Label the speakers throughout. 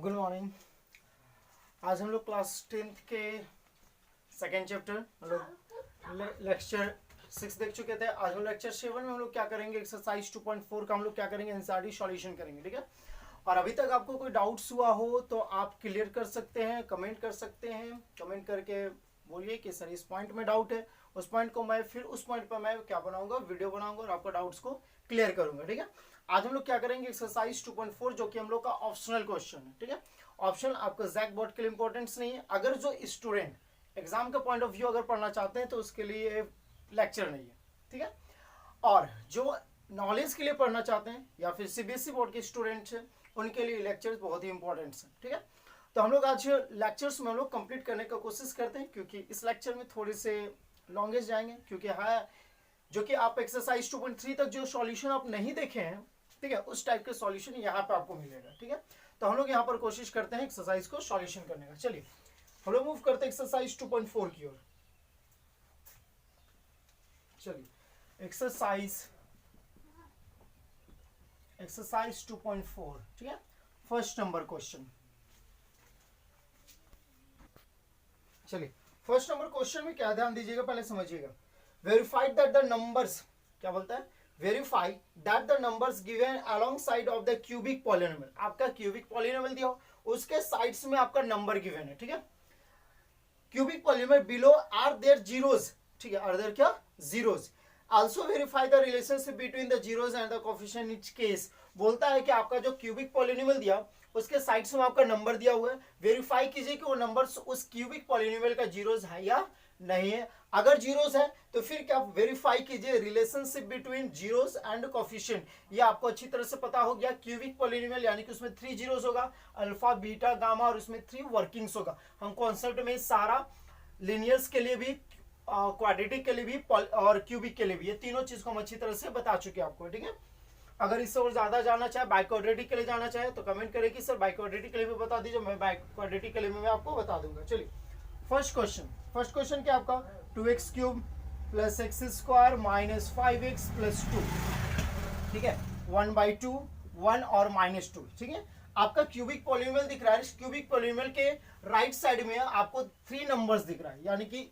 Speaker 1: Good morning. आज हम लोग क्लास 10th के सेकेंड चैप्टर मतलब लेक्चर 6 देख चुके थे। आज हम लेक्चर 7 में हम लोग क्या करेंगे, एक्सरसाइज 2.4 का हम लोग क्या करेंगे, एनसीईआरटी सॉल्यूशन करेंगे। ठीक है, और अभी तक आपको कोई डाउट्स हुआ हो तो आप क्लियर कर सकते हैं, कमेंट कर सकते हैं। कमेंट करके बोलिए कि सर इस पॉइंट में डाउट है, उस पॉइंट को मैं फिर उस पॉइंट पर मैं क्या बनाऊंगा, वीडियो बनाऊंगा और आपका डाउट्स को क्लियर करूंगा। ठीक है, आज हम लोग क्या करेंगे, एक्सरसाइज 2.4 जो कि हम लोग का ऑप्शनल क्वेश्चन है। ठीक है, ऑप्शन आपका जैक बोर्ड के लिए इंपॉर्टेंस नहीं है। अगर जो स्टूडेंट एग्जाम का पॉइंट ऑफ व्यू अगर पढ़ना चाहते हैं तो उसके लिए लेक्चर नहीं है। ठीक है, और जो नॉलेज के लिए पढ़ना चाहते हैं या फिर सीबीएसई बोर्ड के स्टूडेंट्स हैं उनके लिए लेक्चर्स बहुत ही इंपॉर्टेंट है। ठीक है, तो हम लोग आज लेक्चर्स में हम लोग कंप्लीट करने का कोशिश करते हैं, क्योंकि इस लेक्चर में थोड़े से लॉन्गेस्ट जाएंगे, क्योंकि है जो कि आप एक्सरसाइज 2.3 तक जो सॉल्यूशन आप नहीं देखे हैं, ठीक है, उस टाइप के सॉल्यूशन यहाँ पे आपको मिलेगा। ठीक है, तो हम लोग यहाँ पर कोशिश करते हैं एक्सरसाइज को सॉल्यूशन करने का। चलिए हम लोग मूव करते हैं एक्सरसाइज 2.4 की ओर। चलिए एक्सरसाइज 2.4। ठीक है, फर्स्ट नंबर क्वेश्चन। चलिए फर्स्ट नंबर क्वेश्चन में क्या ध्यान दीजिएगा, पहले समझिएगा। वेरीफाइड दैट द नंबर्स, क्या बोलता है, verify that the numbers given along side of the cubic polynomial. आपका क्यूबिक पॉलिनोमियल दिया हो, उसके साइड्स में आपका नंबर गिवन है। ठीक है, cubic polynomial below are there zeros. ठीक है, आर देयर क्या, zeros. Also verify the relationship between the zeros and the coefficient in each case. बोलता है कि आपका जो क्यूबिक पॉलिनोमियल दिया उसके साइड्स में आपका नंबर दिया हुआ है, वेरीफाई कीजिए कि वो नंबर उस क्यूबिक पॉलिनोमियल का जीरोज है या नहीं है। अगर जीरोस है तो फिर क्या वेरीफाई कीजिए relationship between zeros and coefficient. ये आपको अच्छी तरह से पता हो गया, क्यूबिक पॉलिनोमियल यानी कि उसमें 3 जीरोस होगा, अल्फा बीटा गामा, और उसमें 3 वर्किंग्स होगा। हम कॉन्सेप्ट में सारा लिनियर्स के लिए भी, क्वाड्रेटिक के लिए भी और क्यूबिक के लिए भी, ये तीनों चीज को हम अच्छी तरह से बता चुके हैं आपको। ठीक है, अगर इससे और ज्यादा जानना चाहे, बाइक्वाड्रेटिक के लिए जाना चाहे तो कमेंट करें कि सर बाइक्वाड्रेटिक के लिए भी बता दीजिए, मैं बाइक्वाड्रेटिक के लिए मैं आपको बता दूंगा। चलिए फर्स्ट क्वेश्चन क्या आपका, 2x cube plus X square minus 5x plus 2। ठीक है, 1/2 1 और -2। ठीक है, आपका क्यूबिक पॉलिनोमियल दिख रहा है। इस क्यूबिक पॉलिनोमियल के राइट साइड में आपको 3 नंबर्स दिख रहा है, यानी कि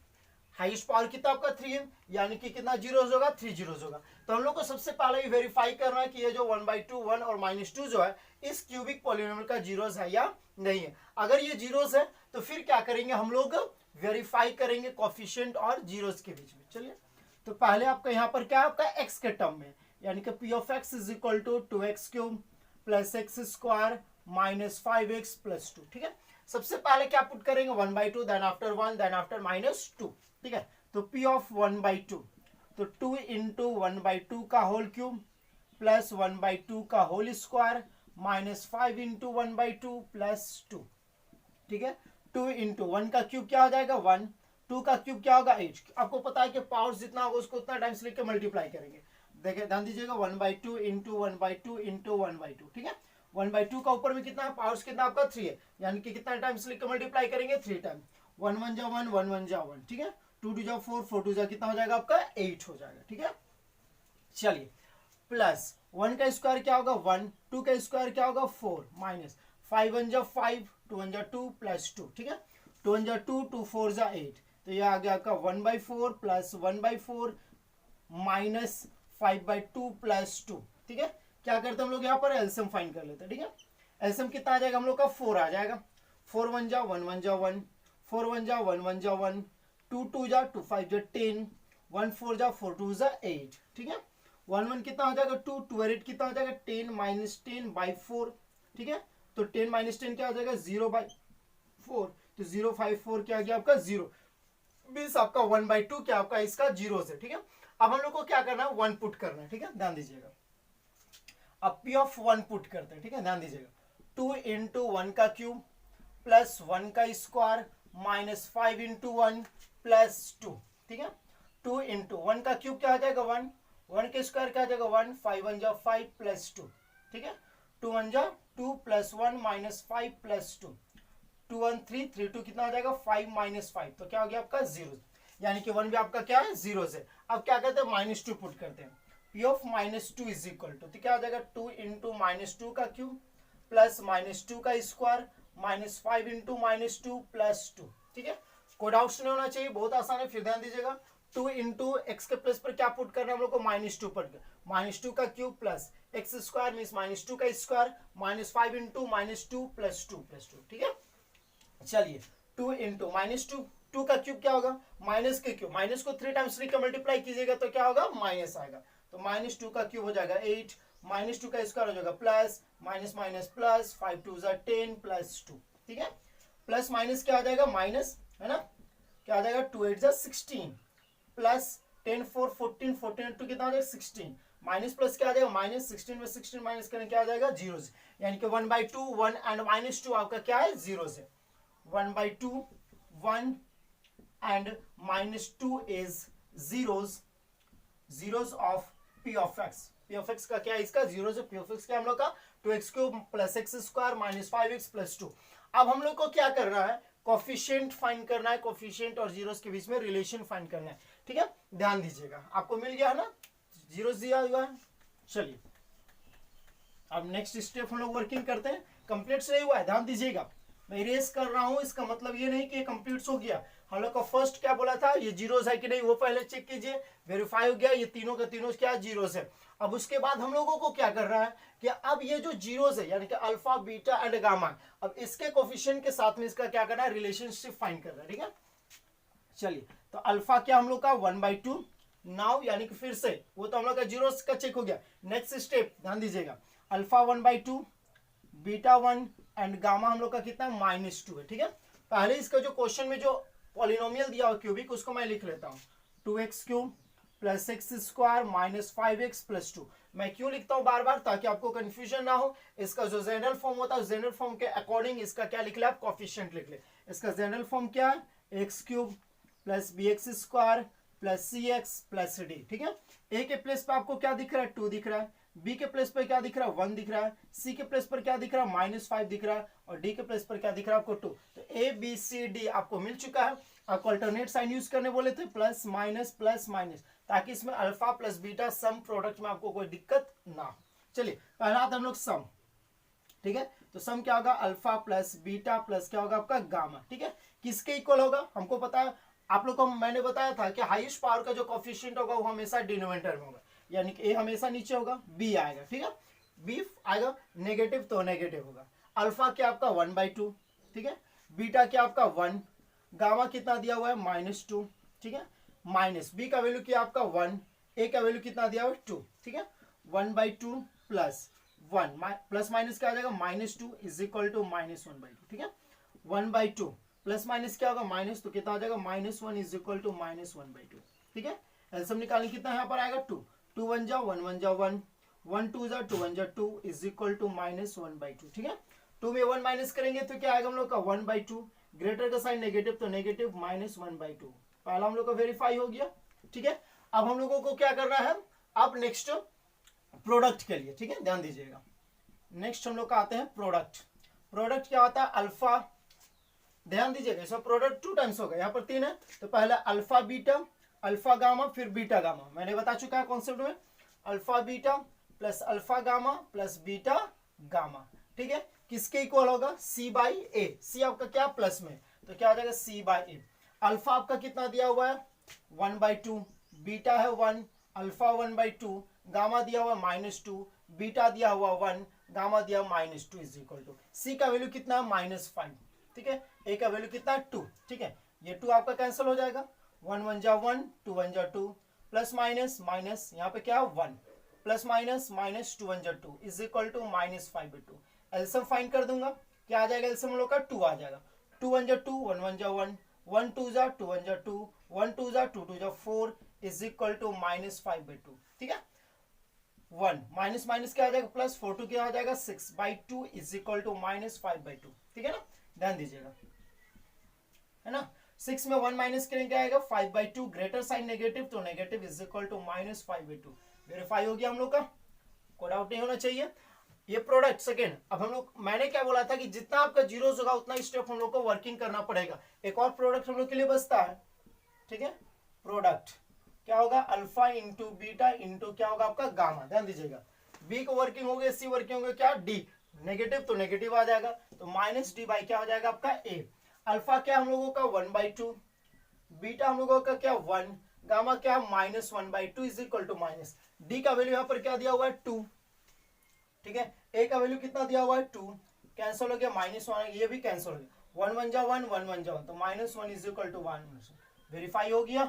Speaker 1: हाईएस्ट पावर कितना आपका 3 है, यानी कि कितना जीरोस होगा, 3 जीरोस होगा। तो हम लोग को सबसे पहले ये वेरीफाई करना है कि ये जो 1/2 1 और -2 जो है इस क्यूबिक पॉलिनोमियल का जीरोस है या नहीं है। अगर ये जीरोस है तो फिर क्या करेंगे, हम लोग वेरीफाई करेंगे कोफिशिएंट और जीरोस के बीच में। चलिए, तो पहले आपका यहाँ पर क्या आपका x के टर्म में, यानी कि p of x is equal to 2x cube plus X square minus 5x plus 2। ठीक है, सबसे पहले क्या पुट करेंगे, 1/2, देन आफ्टर 1, देन आफ्टर -2। ठीक है, तो p ऑफ 1/2, तो 2 इंटू 1/2 का होल क्यूब प्लस 1/2 का whole square minus 5 into 1/2 plus 2। ठीक है, 2 इंटू 1 का क्यूब क्या हो जाएगा 1, 2 का क्यूब क्या होगा 8। आपको पता है कि पावर जितना होगा उसको उतना टाइम्स लिख के मल्टीप्लाई करेंगे। देखिए ध्यान दीजिएगा, 1/2 इंटू 1/2 इंटू 1/2। ठीक है, 1/2 का ऊपर में कितना है, पावर्स कितना आपका 3 है, यानी कि कितना टाइम्स लिख के मल्टीप्लाई करेंगे 3 टाइम। 1 1 जा 1, 1 1 जा 1। ठीक है, 2 2 जा 4, 4 2 जा कितना हो जाएगा आपका 8 हो जाएगा। ठीक है, चलिए प्लस 1 का स्क्वायर क्या होगा 1, 2 का स्क्वायर क्या होगा 4, माइनस 5 1 जा 5, 2 1 जा 2 प्लस 2। ठीक है, 2 1 जा 2, 2 4 जा 8, तो ये आ गया आपका 1/4 प्लस 1/4 माइनस 5/2 प्लस 2। ठीक है, क्या करते हम लोग यहाँ पर एलसीएम फाइंड कर लेते हैं। ठीक है, एलसीएम कितना आ जाएगा हम लोग का 4 आ जाएगा। 4 1 जा 1 1 जा 1, 4 1 जा 1 1 जा 1, 2 2 जा 2 5 जा 10, 1 4 जा 4 2 जा 8। ठीक है, 1 1 कितना हो जाएगा 2, 2 8 कितना हो जाएगा 10 माइनस 10/4। ठीक है, तो 10 माइनस 10 क्या हो जाएगा 0/4, तो 0/4 क्या आ गया आपका 0, बीस आपका 1/2 क्या आपका इसका जीरो से। ठीक है, अब हम लोग को क्या करना है 1 पुट करना है। ठीक है, ध्यान दीजिएगा, अब p ऑफ 1 पुट करते हैं। ठीक है, ध्यान दीजिएगा, 2 इंटू 1 का क्यूब प्लस 1 का स्क्वायर माइनस 5 इंटू 1 प्लस 2। ठीक है, 2 इंटू 1 का क्यूब क्या आ जाएगा 1, 1 का स्क्वायर क्या आ जाएगा 1, 5 1 जा 5 प्लस 2। ठीक है, 2 1 जा 2 प्लस 1 माइनस 5 प्लस 2, 2 1 3 3 2 कितना हो जाएगा 5 माइनस 5, तो क्या हो गया आपका 0, यानी कि 1 भी आपका क्या है 0 से। अब क्या करते हैं -2 पुट करते हैं, p of -2 is equal to, तो क्या हो जाएगा 2 इंटू -2 का क्यूब प्लस -2 का स्क्वायर -5 इंटू -2 प्लस 2। ठीक है, कोई डाउट्स नहीं होना चाहिए, बहुत आसान है। फिर ध्यान दीजिएगा 2 इंटू एक्स के प्लेस पर क्या पुट करना है हम लोग को, -2 पर, -2 का cube plus X square mean -2 का स्क्वायर -5 इंटू -2 प्लस 2 प्लस 2। ठीक है, चलिए 2 इंटू -2, 2 का क्यूब क्या होगा, माइनस के क्यूब, माइनस को 3 टाइम्स 3 का मल्टीप्लाई कीजिएगा तो क्या होगा, माइनस आएगा। तो -2 का क्यूब हो जाएगा 8, -2 का स्क्वायर हो जाएगा plus minus minus plus 5 2 10 plus 2। ठीक है, प्लस माइनस क्या आ जाएगा, माइनस, है ना, क्या आ जाएगा 2 8 16 प्लस 10 4 14 14 2 कितना आ जाएगा 16, माइनस प्लस क्या आ जाएगा माइनस, 16 में 16 माइनस करें क्या आ जाएगा 0 से, यानी कि 1/2 1 एंड -2 आपका क्या है 0 से, 1/2 1 and -2 is zeros of p of x। p of x का क्या है, इसका 0 से p of x क्या हम लोग का 2x cube plus X square -5x plus 2। अब हम लोग को क्या करना है, कोफिशिएंट फाइंड करना है, कोफिशिएंट और जीरोस के बीच में रिलेशन फाइंड करना है। ठीक है, ध्यान दीजिएगा, आपको मिल गया है ना, जीरोस दिया हुआ है। चलिए अब नेक्स्ट स्टेप हम लोग वर्किंग करते हैं। कंप्लीट नहीं हुआ है, ध्यान दीजिएगा, मैं इरेज कर रहा हूं, इसका मतलब ये नहीं कि कंप्लीट हो गया। हम लोग का फर्स्ट क्या बोला था, ये जीरोस है कि नहीं वो पहले चेक कीजिए, वेरीफाई हो गया, ये तीनों का तीनों क्या जीरोस है। अब उसके बाद हम लोगों को क्या करना है कि अब ये जो जीरोस है यानी कि अल्फा बीटा एंड गामा, अब इसके कोफिशिएंट के साथ में इसका क्या करना है, रिलेशनशिप फाइंड करना है। ठीक है, चलिए तो अल्फा क्या हम लोग का 1/2 नाउ, यानी कि फिर से वो तो हम लोग का जीरोस का चेक हो गया। नेक्स्ट स्टेप ध्यान दीजिएगा, अल्फा 1/2 बीटा 1 एंड गामा हम लोग का कितना -2 है। ठीक है, पहले इसका जो क्वेश्चन में जो पॉलिनोमियल दिया हुआ क्यूबिक उसको मैं लिख लेता हूँ, 2x cube plus X square -5x plus 2। मैं क्यों लिखता हूँ बार बार, ताकि आपको कंफ्यूजन ना हो। इसका जो जनरल फॉर्म होता है जनरल फॉर्म के अकॉर्डिंग इसका क्या लिख ले, आप कोफिशिएंट लिख ले। इसका जनरल फॉर्म क्या है, x cube plus b x square plus c x plus d. ठीक है, ए के प्लेस पे आपको क्या दिख रहा है 2 दिख रहा है, बी के प्लेस पर क्या दिख रहा है 1 दिख रहा है, सी के प्लेस पर क्या दिख रहा है -5 दिख रहा है, और डी के प्लेस पर क्या दिख रहा है आपको 2। तो ए बी सी डी आपको मिल चुका है। आपको अल्टरनेट साइन यूज करने बोले थे, प्लस माइनस, ताकि इसमें alpha plus beta some product में आपको कोई दिक्कत ना हो। चलिए पहला था हम लोग सम। ठीक है, तो सम क्या होगा, अल्फा प्लस बीटा प्लस क्या होगा आपका गामा। ठीक है, किसके इक्वल होगा हमको पता है, आप लोग को मैंने बताया था कि हाईएस्ट पावर का जो कोफिशिएंट होगा वो हमेशा डिनोमिनेटर में होगा, यानी कि ए हमेशा नीचे होगा, बी आएगा। ठीक है, बी आएगा नेगेटिव तो नेगेटिव होगा। अल्फा क्या आपका 1/2, ठीक है, बीटा क्या आपका 1, गामा कितना दिया हुआ है -2। ठीक है, माइनस बी का वैल्यू क्या आपका 1, ए का वैल्यू कितना दिया हुआ है 2। ठीक है, 1/2 प्लस 1 प्लस माइनस क्या आ जाएगा -2 इज इक्वल टू -1/2। ठीक है, 1/2 प्लस माइनस क्या होगा माइनस, तो कितना आ जाएगा -1 इज इक्वल टू -1/2। ठीक है, एलसीएम निकालने कितना यहाँ पर आएगा 2, 2 1 जा 1 1 जा 1, 1 2 जा 2 1 जा 2 इज इक्वल टू -1/2। ठीक है, 2 में 1 माइनस करेंगे तो क्या आएगा हम लोग का 1/2, ग्रेटर का साइन नेगेटिव तो नेगेटिव -1/2। पहला हम लोग का वेरीफाई हो गया। ठीक है, अब हम लोगों को क्या करना है, अब नेक्स्ट प्रोडक्ट के लिए। ठीक है, ध्यान दीजिएगा, नेक्स्ट हम लोग का आते हैं प्रोडक्ट। प्रोडक्ट क्या होता है, अल्फा, ध्यान दीजिएगा इसमें प्रोडक्ट 2 टाइम्स होगा, यहाँ पर 3 है, तो पहले अल्फा बीटा, अल्फा गामा, फिर बीटा गामा। मैंने बता चुका है कॉन्सेप्ट में, alpha beta plus alpha gamma plus beta gamma. ठीक है, किसके इक्वल होगा, C/A। सी आपका क्या प्लस में, तो क्या आ जाएगा C/A। अल्फा आपका कितना दिया हुआ है 1/2, बीटा है 1, अल्फा 1/2, गामा दिया हुआ -2, बीटा दिया हुआ 1, गामा दिया -2 इज इक्वल टू, सी का वैल्यू कितना है -5। ठीक है, ए का वैल्यू कितना है 2। ठीक है, ये 2 आपका कैंसिल हो जाएगा, 1 1 जा 1, 2 1 जा 2, प्लस माइनस माइनस यहाँ पे क्या है 1, प्लस माइनस माइनस 2 1 जा 2 is equal to -5/2। LCM find कर दूंगा, क्या आ जाएगा एलसीएम लोग का 2 आ जाएगा, 2 1 जा 2, 1 1 जा 1, 1 2 जा 2 1 जा 2, 1 2 जा 2 2 जा 4 इज इक्वल टू -5/2। ठीक है, 1 माइनस माइनस क्या आ जाएगा प्लस, 4 2 क्या आ जाएगा 6/2 इज इक्वल टू -5/2। ठीक है ना, ध्यान दीजिएगा, है ना, 6 में 1 माइनस करेंगे क्या आएगा 5/2, ग्रेटर साइन नेगेटिव तो negative is equal to -5/2। Verify हो गया हम लोग का, कोई डाउट नहीं होना चाहिए। ये प्रोडक्ट सेकेंड, अब हम लोग, मैंने क्या बोला था कि जितना आपका जीरोस होगा उतना स्टेप हम लोग को वर्किंग करना पड़ेगा। एक और प्रोडक्ट हम लोग के लिए बचता है। ठीक है, प्रोडक्ट क्या होगा, अल्फा इंटू बीटा इंटू क्या होगा आपका गामा। ध्यान दीजिएगा, बी को वर्किंग हो गया, सी वर्किंग हो गया क्या डी, नेगेटिव तो नेगेटिव आ जाएगा, तो माइनस डी बाई क्या हो जाएगा आपका ए। अल्फा क्या हम लोगों का 1/2, बीटा हम लोगों का क्या 1, गामा क्या -1/2 is equal to minus D का वैल्यू यहाँ पर क्या दिया हुआ है 2, ठीक है। ए का वैल्यू कितना दिया हुआ है 2, कैंसिल हो गया -1, ये भी कैंसिल हो गया, 1 1 जा 1 1 1 जा 1, तो -1 इज इक्वल टू 1। वेरीफाई हो गया,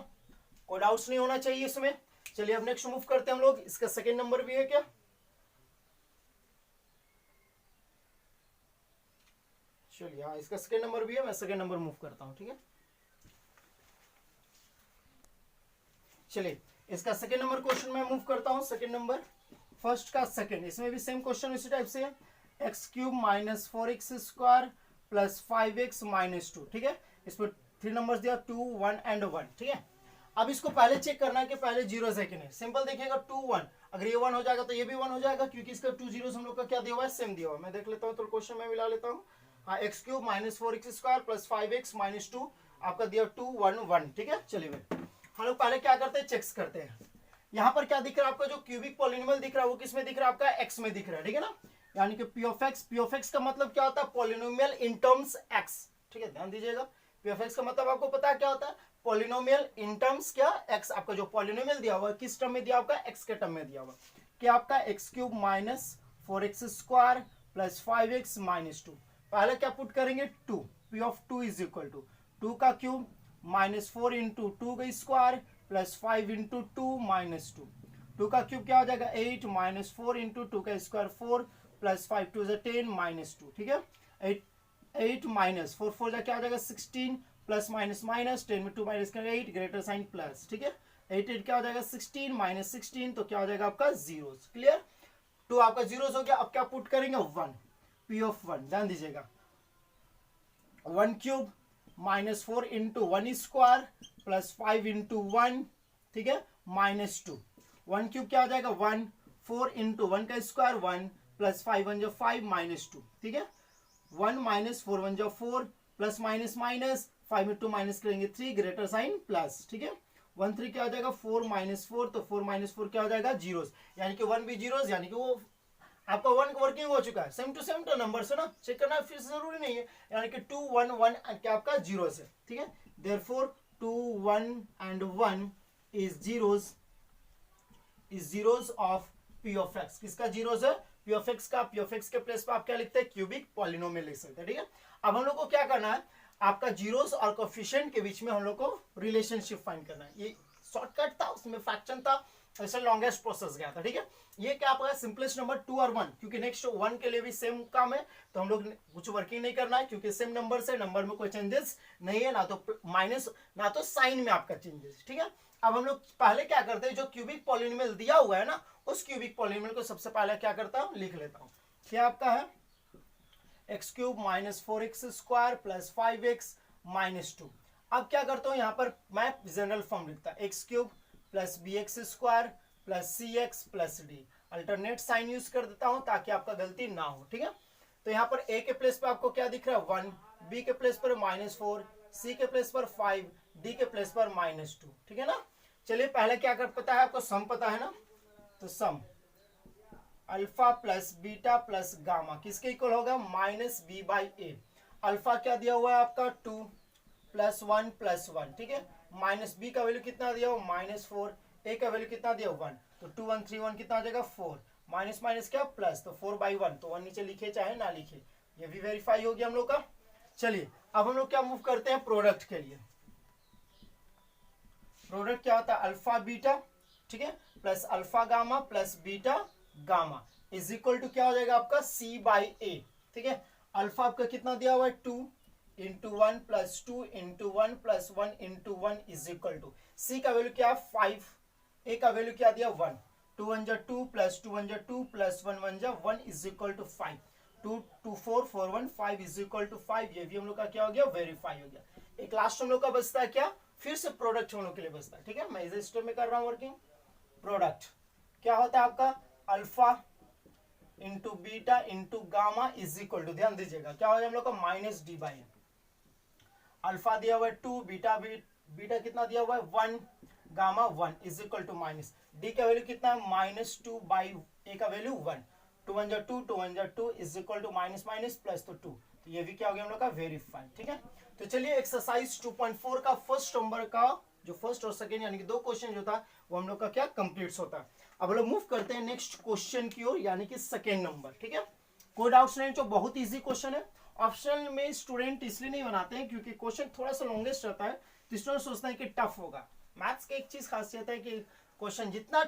Speaker 1: कोई डाउट्स नहीं होना चाहिए इसमें। चलिए अब नेक्स्ट मूव करते हैं हम लोग। इसका सेकेंड नंबर भी है क्या? चलिए हाँ, इसका सेकेंड नंबर भी है, मैं सेकेंड नंबर मूव करता हूँ, ठीक है। चलिए इसका सेकेंड नंबर क्वेश्चन मैं मूव करता हूँ। सेकेंड नंबर फर्स्ट का सेकेंड, इसमें भी सेम क्वेश्चन इसी टाइप से है, x³ - 4x² + 5x - 2, ठीक है। इसमें 3 नंबर्स दिया 2 1 एंड 1, ठीक है। अब इसको पहले चेक करना है कि पहले जीरो है कि नहीं। सिंपल देखिएगा 2 1, अगर ये 1 हो जाएगा तो ये भी 1 हो जाएगा, क्योंकि इसका 2 जीरो हम लोग का क्या दिया हुआ है, सेम दिया हुआ है। मैं देख लेता हूँ तो क्वेश्चन में मिला लेता हूँ। हाँ, x³ - 4x² + 5x - 2 आपका दिया 2 1 1, ठीक है। चलिए हम लोग पहले क्या करते हैं, चेक्स करते हैं। यहाँ पर क्या दिख रहा है आपका, जो क्यूबिक पॉलिनोमियल दिख रहा है वो किस में दिख रहा है आपका, x में दिख रहा है, ठीक है ना। यानी कि p of x का मतलब क्या होता है, पॉलिनोमियल इन टर्म्स x, ठीक है। ध्यान दीजिएगा, p of x का मतलब आपको पता है क्या होता है, पॉलिनोमियल इन टर्म्स क्या x। आपका जो पॉलिनोमियल दिया हुआ है किस टर्म में दिया होगा, x के टर्म में दिया हुआ, क्या आपका x³ - 4x² + 5x - 2। पहले क्या पुट करेंगे 2, p of 2 is equal to 2 का क्यूब -4 × 2 का स्क्वायर + 5 × 2 - 2। 2 का क्यूब क्या हो जाएगा 8 -4 × 2 का स्क्वायर 4 + 5 2 10 -2, ठीक है। 8 - 4 4 क्या हो जाएगा 16 प्लस माइनस माइनस 10 में 2 माइनस करेंगे 8 ग्रेटर साइन प्लस, ठीक है। 8 8 क्या हो जाएगा 16 -16, तो क्या हो जाएगा आपका जीरोस। क्लियर, तो आपका जीरोस हो गया। अब क्या पुट करेंगे 1, p of 1, ध्यान दीजिएगा 1³ -4 × 1 स्क्वायर + 5 × 1, ठीक है, -2। 1³ क्या हो जाएगा 1, 4 × 1 का स्क्वायर 1 + 5 1 जो 5 -2, ठीक है। 1 - 4 1 जो 4 प्लस माइनस माइनस 5 में 2 माइनस करेंगे 3 ग्रेटर साइन प्लस, ठीक है। 1 3 क्या हो जाएगा 4 - 4, तो 4 - 4 क्या हो जाएगा जीरोस, यानी कि 1 भी जीरोस, यानी कि वो आपका 1 वर्किंग हो चुका है। सेम टू सेम तो नंबर से ना चेक करना फिर से जरूरी नहीं है, यानी कि 2 1 1 क्या आपका जीरोस है, ठीक है। Therefore 2 1 and 1 is zeros of p of x। किसका जीरोस है, p of x का। p of x के प्लेस पे आप क्या लिखते हैं, क्यूबिक पॉलिनोमियल लिख सकते हैं, ठीक है। अब हम लोग को क्या करना है, आपका जीरोस और कोफिशिएंट के बीच में हम लोग को रिलेशनशिप फाइंड करना है। ये शॉर्टकट था, उसमें फ्रैक्शन था, ऐसे लॉन्गेस्ट प्रोसेस गया था, ठीक है। ये क्या आपका सिंपलेस्ट नंबर 2 और 1, क्योंकि नेक्स्ट 1 के लिए भी सेम काम है, तो हम लोग कुछ वर्किंग नहीं करना है, क्योंकि सेम नंबर से नंबर में कोई चेंजेस नहीं है, ना तो माइनस ना तो साइन में आपका चेंजेस, ठीक है। अब हम लोग पहले क्या करते हैं, जो क्यूबिक पॉलिनोमियल दिया हुआ है ना, उस क्यूबिक पॉलिनोमियल को सबसे पहले क्या करता हूं, लिख लेता हूं। क्या आपका है x³ - 4x² + 5x - 2। अब क्या करता हूं, यहां पर मैं जनरल फॉर्म लिखता है x³ + bx² + cx + d। Alternate sign use कर देता हूं ताकि आपका गलती ना हो, ठीक है। तो यहाँ पर a के प्लेस पर आपको क्या दिख रहा है 1, b के प्लेस पर -4, c के प्लेस पर 5, d के प्लेस पर -2, ठीक है ना। चलिए पहले क्या कर पता है आपको, सम पता है ना, तो sum alpha plus beta plus gamma किसके इक्वल होगा, -b/a। अल्फा क्या दिया हुआ है आपका 2 + 1 + 1, ठीक है। माइनस बी का वैल्यू कितना दिया हुआ -4, ए का वैल्यू कितना दिया 1, तो 2 1 3 1 कितना आ जाएगा 4, माइनस माइनस क्या प्लस, तो 4/1, तो 1 नीचे लिखे चाहे ना लिखे, ये भी वेरीफाई हो गया हम लोग का। चलिए अब हम लोग क्या मूव करते हैं प्रोडक्ट के लिए। प्रोडक्ट क्या होता है अल्फा बीटा, ठीक है, plus alpha gamma plus beta gamma is equal to क्या हो जाएगा आपका c/a, ठीक है। अल्फा आपका कितना दिया हुआ है 2 × 1 + 2 × 1 + 1 × 1 इज इक्वल टू c का वैल्यू क्या है 5, a का वैल्यू क्या दिया 1, 2 1 = 2 + 2 1 = 2 + 1 1 = 1 is equal to 5, 2 2 4 4 1 5 is equal to 5। ये भी हम लोग का क्या हो गया वेरीफाई हो गया। एक लास्ट हम लोग का बचता है क्या, फिर से प्रोडक्ट हम लोग के लिए बचता है, ठीक है। मैं इस स्टेप में कर रहा हूं वर्किंग। प्रोडक्ट क्या होता है आपका alpha into beta into gamma is equal to, ध्यान दीजिएगा क्या हो जाए हम लोग का -d/a। अल्फा दिया हुआ है 2, बीटा कितना दिया हुआ है 1, gamma 1 is equal to minus D का वैल्यू कितना है -2/a का वैल्यू 1, 2 1 जा 2, 2 1 जा 2 is equal to minus minus plus तो 2, तो ये भी क्या हो गया हम लोग का वेरीफाई। ठीक है, तो चलिए एक्सरसाइज 2.4 का फर्स्ट नंबर का जो फर्स्ट और सेकंड यानी कि 2 क्वेश्चन जो था वो हम लोग का क्या कंप्लीट होता है। अब हम लोग मूव करते हैं नेक्स्ट क्वेश्चन की ओर यानी कि सेकंड नंबर। ठीक है, कोई डाउट्स नहीं, जो बहुत इजी क्वेश्चन है। ऑप्शनल में स्टूडेंट इसलिए नहीं बनाते हैं क्योंकि क्वेश्चन थोड़ा सा लॉन्गेस्ट रहता है, तो स्टूडेंट सोचते हैं कि टफ होगा। मैथ्स की एक चीज खासियत है कि क्वेश्चन जितना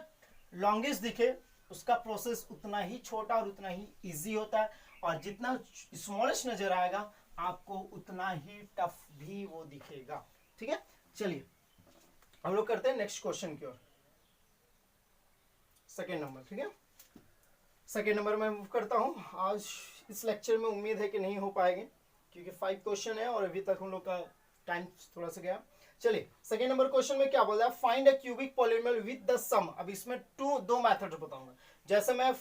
Speaker 1: लॉन्गेस्ट दिखे उसका प्रोसेस उतना ही छोटा और उतना ही इजी होता है, और जितना स्मॉलेस्ट नजर आएगा आपको उतना ही टफ भी वो दिखेगा। ठीक है, चलिए हम लोग करते हैं नेक्स्ट क्वेश्चन की ओर, सेकेंड नंबर। ठीक है, सेकेंड नंबर में मूव करता हूं। आज इस लेक्चर में उम्मीद है कि नहीं हो पाएंगे क्योंकि 5 क्वेश्चन है और अभी तक हम लोग का टाइम थोड़ा सा गया। चलिए सेकेंड नंबर क्वेश्चन में क्या बोल रहा है, find a cubic polynomial with the sum. अब इसमें दो मेथड बताऊंगा। जैसे मैं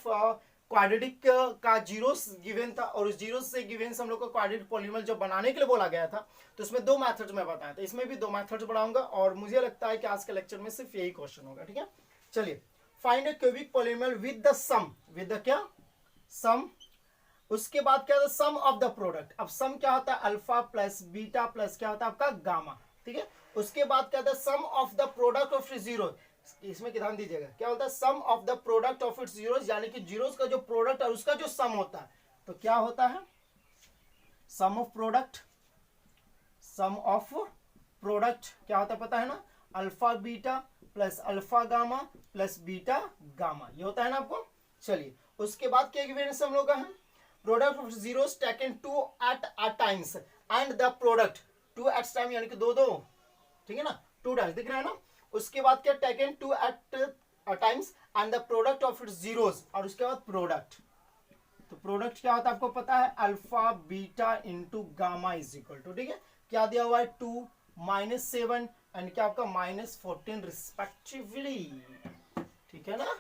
Speaker 1: क्वाड्रेटिक का जीरोस गिवन था और उस जीरोस से गिवन से हम लोग को क्वाड्रेटिक पॉलीनोमियल जब बनाने के लिए बोला गया था तो इसमें 2 मेथड्स मैं बताया था, इसमें भी 2 मेथड्स बढ़ाऊंगा और मुझे लगता है कि आज के लेक्चर में सिर्फ यही क्वेश्चन होगा। ठीक है, चलिए find a cubic polynomial with the sum, with the क्या सम, उसके बाद क्या होता है सम ऑफ द प्रोडक्ट। अब सम क्या होता है अल्फा प्लस बीटा प्लस क्या होता है आपका गामा। ठीक है, उसके बाद क्या होता है sum of the product of its zero. इसमें ध्यान दीजिएगा क्या होता है sum of the product of its zeros, यानी कि जीरोस का जो प्रोडक्ट और उसका जो सम होता है तो क्या होता है sum of product, sum of product क्या होता है पता है ना, alpha beta plus alpha gamma plus beta gamma, ये होता है ना आपको। चलिए उसके बाद क्या गिवन हम लोग का है product of zeros taken 2 at a times and the product 2 at time यानी कि 2 ठीक है ना 2 टाइम्स दिख रहा है ना। उसके बाद क्या taken 2 at times and the product of its zeros, और उसके बाद प्रोडक्ट, तो प्रोडक्ट क्या होता है आपको पता है alpha beta into gamma is equal to, ठीक है क्या दिया हुआ है 2 -7 एंड क्या आपका -14 रिस्पेक्टिवली। ठीक है ना,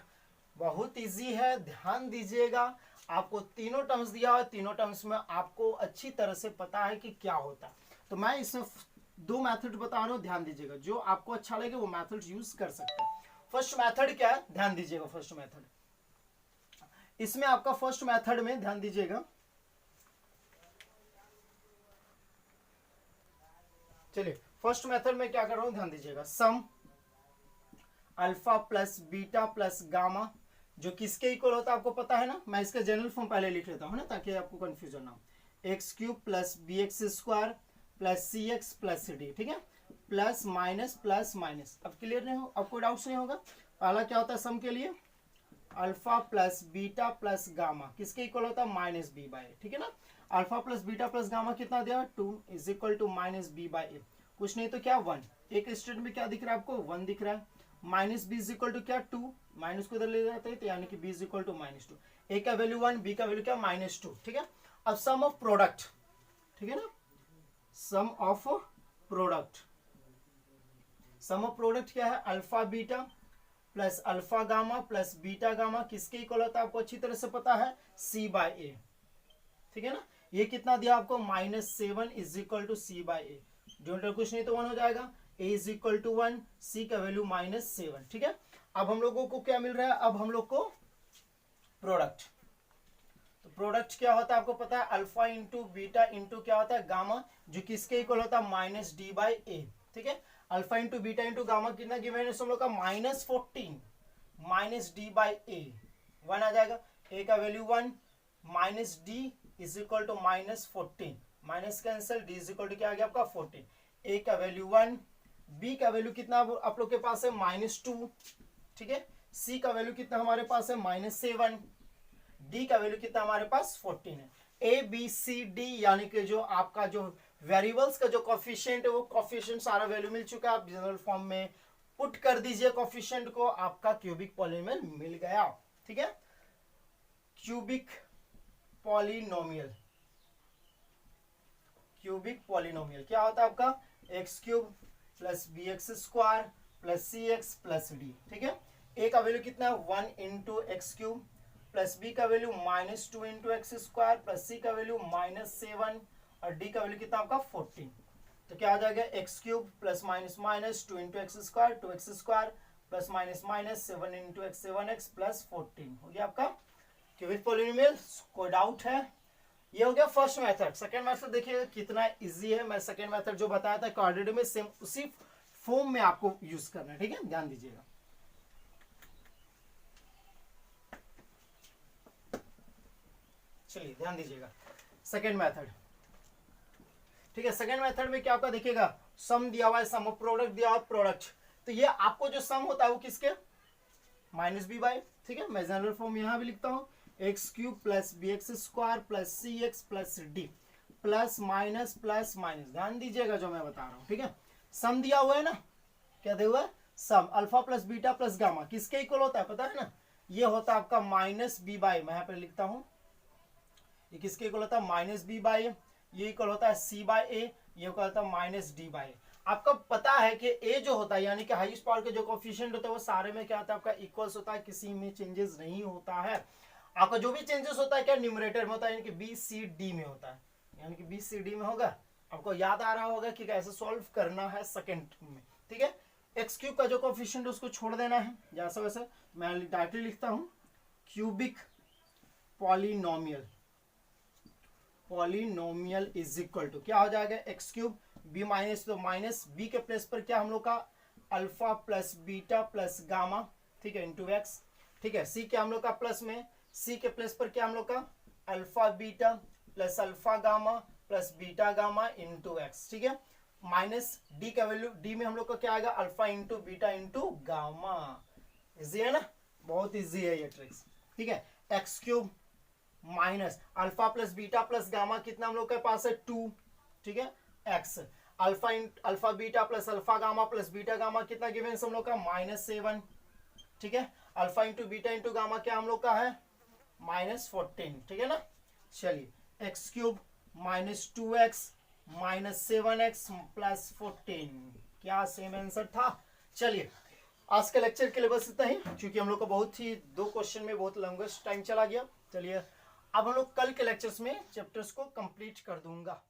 Speaker 1: बहुत इजी है, ध्यान दीजिएगा। आपको तीनों टर्म्स दिया हुआ है, तीनों टर्म्स में आपको अच्छी तरह से पता है कि क्या होता है। तो मैं इसमें 2 मेथड बता रहा हूं, ध्यान दीजिएगा, जो आपको अच्छा लगे वो मेथड यूज कर सकते हैं। फर्स्ट मेथड क्या है ध्यान दीजिएगा, फर्स्ट मेथड इसमें आपका फर्स्ट मेथड में ध्यान दीजिएगा। चलिए फर्स्ट मेथड में क्या कर रहा हूं ध्यान दीजिएगा, sum alpha plus beta plus gamma जो किसके इक्वल होता है आपको पता है ना। मैं इसका जनरल फॉर्म पहले लिख लेता हूं ना ताकि आपको कंफ्यूजन ना हो। X cube plus b x square plus c x plus c d, ठीक है प्लस माइनस। अब क्लियर नहीं हो, अब कोई डाउट्स नहीं होगा। पहला क्या होता है सम के लिए alpha plus beta plus gamma किसके इक्वल होता है माइनस बी बाई ए, ठीक है ना। Alpha plus beta plus gamma कितना दिया 2 is equal to minus b by a, कुछ नहीं तो क्या 1। एक स्टेटमेंट में क्या दिख रहा है आपको 1 दिख रहा है। Minus B is equal to क्या 2, माइनस को इधर ले जाते हैं तो यानी कि बी इज इक्वल टू -2। ए का वैल्यू 1, बी का वैल्यू क्या -2, ठीक है। अब सम ऑफ प्रोडक्ट, ठीक है ना, sum of product, sum of product क्या है alpha beta plus alpha gamma plus beta gamma किसके इक्वल होता है आपको अच्छी तरह से पता है सी बाई ए, ठीक है ना। ये कितना दिया आपको -7 is equal to C by A, denominator कुछ नहीं तो 1 हो जाएगा। a is equal to 1, c का वैल्यू -7, ठीक है। अब हम लोगों को क्या मिल रहा है, अब हम लोग को प्रोडक्ट, तो प्रोडक्ट क्या होता है आपको पता है अल्फा इंटू बीटा इंटू क्या होता है गामा जो किसके इक्वल होता है -d बाई ए, ठीक है। Alpha into beta into gamma कितना गिवन है हम लोग का -14 -d बाई ए, 1 आ जाएगा। a का value 1 -d is equal to -14, minus cancel, d is equal to क्या आ गया आपका 14। a का वैल्यू 1, b का वैल्यू कितना आप लोग के पास है -2, ठीक है। c का वैल्यू कितना हमारे पास है -7, d का वैल्यू कितना हमारे पास 14 है। a b c d यानी कि जो आपका जो वेरिएबल्स का जो कोफिशिएंट है वो कोफिशिएंट सारा वैल्यू मिल चुका है। आप जनरल फॉर्म में पुट कर दीजिए कोफिशिएंट को, आपका क्यूबिक पॉलिनोमियल मिल गया, ठीक है। क्यूबिक पॉलिनोमियल, क्यूबिक पॉलिनोमियल क्या होता है आपका x cube plus b x square plus c x plus d, ठीक है। ए का वैल्यू कितना है 1 into x cube plus b का value -2 into x square plus c का वैल्यू -7 और डी का वैल्यू कितना आपका 14। तो क्या आ जाएगा X cube plus -2 into x square 2x square plus -7 into x 7x plus 14 हो गया आपका क्यूबिक पॉलिनोमियल, कोई डाउट है? ये हो गया फर्स्ट मेथड। सेकंड मेथड देखिए कितना इजी है। मैं सेकंड मेथड जो बताया था क्वाड्रेटिक में, सेम उसी फॉर्म में आपको यूज करना है, ठीक है, ध्यान दीजिएगा। चलिए ध्यान दीजिएगा, सेकंड मेथड, ठीक है। सेकंड मेथड में क्या आपका देखिएगा, सम दिया हुआ है, सम ऑफ प्रोडक्ट दिया हुआ प्रोडक्ट, तो ये आपको जो सम होता है वो किसके, माइनस बी बाई, ठीक है, मैं जनरल फॉर्म यहां भी लिखता हूं, x cube plus b x square plus c x plus d plus minus, ध्यान दीजिएगा जो मैं बता रहा हूं, ठीक है। सम दिया हुआ है ना, क्या दिया हुआ है, sum alpha plus beta plus gamma किसके इक्वल होता है पता है ना, ये होता है आपका माइनस बी बाई, मैं यहाँ पे लिखता हूं, ये किसके इक्वल होता है, माइनस बी बाई, ये इक्वल होता है सी बाई ए, ये इक्वल होता है माइनस डी बाई। आपको पता है कि ए जो होता है यानी कि हाईएस्ट पावर के जो कोएफिशिएंट होता है वो सारे में क्या होता है आपका इक्वल्स होता है, किसी में चेंजेस नहीं होता है। आपका जो भी चेंजेस होता है क्या न्यूमरेटर में होता है, यानी कि बी सी डी में होता है, यानी कि बी सी डी में होगा। आपको याद आ रहा होगा कि कैसे सॉल्व करना है सेकंड में, ठीक है। एक्स क्यूब का जो कोएफिशिएंट उसको छोड़ देना है जैसा वैसे, मैं डायरेक्टली लिखता हूं cubic polynomial, polynomial is equal to क्या हो जाएगा, एक्स क्यूब बी माइनस, तो माइनस बी के प्लेस पर क्या हम लोग का alpha plus beta plus gamma, ठीक है, इंटू एक्स, ठीक है। सी क्या हम लोग का प्लस में, सी के प्लेस पर क्या हम लोग का alpha beta plus alpha gamma plus beta gamma into x, ठीक है। माइनस डी का वैल्यू, डी में हम लोग का क्या आएगा, alpha into beta into gamma. Easy है ना, बहुत इजी है ये ट्रिक्स, ठीक है। X cube minus alpha plus beta plus gamma कितना हम लोग के पास है 2, ठीक है, x alpha beta plus alpha gamma plus beta gamma कितना गिवन हम लोग का -7, ठीक है। Alpha into beta into gamma क्या हम लोग का है -14, ठीक है ना। चलिए x cube -2x -7x plus 14 क्या सेम आंसर था। चलिए आज के लेक्चर के लिए बस इतना ही, क्योंकि हम लोग को बहुत ही 2 क्वेश्चन में बहुत लॉन्गेस्ट टाइम चला गया। चलिए अब हम लोग कल के लेक्चर्स में चैप्टर्स को कंप्लीट कर दूंगा।